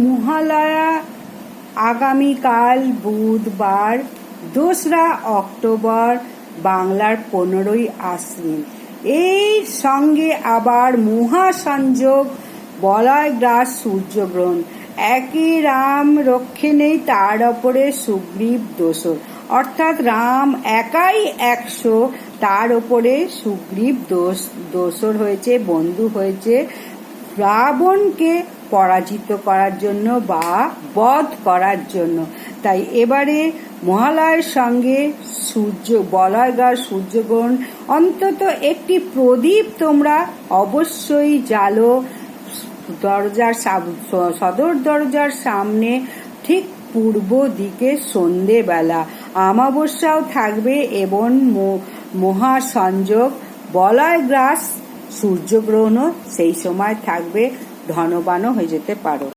মহালয়া আগামীকাল বুধবার 2রা অক্টোবর, বাংলার 15ই আশ্বিন। এই সঙ্গে আবার মহাসংযোগ, বলয় গ্রাস, সূর্যগ্রহণ। একই রাম রক্ষে নেই, তার ওপরে সুগ্রীব দোসর, অর্থাৎ রাম একাই 100, তার ওপরে সুগ্রীব দোসর হয়েছে, বন্ধু হয়েছে রাবণকে পরাজিত করার জন্য বা বধ করার জন্য। তাই এবারে মহালয়ের সঙ্গে বলয়গ্রাস, সূর্যগ্রহণ। অন্তত একটি প্রদীপ তোমরা অবশ্যই জ্বালো সদর দরজার সামনে, ঠিক পূর্ব দিকে সন্ধেবেলা। অমাবস্যাও থাকবে এবং মহাসংযোগ, বলয়গ্রাস, সূর্যগ্রহণও সেই সময় থাকবে। ধনবানও হয়ে যেতে পারো।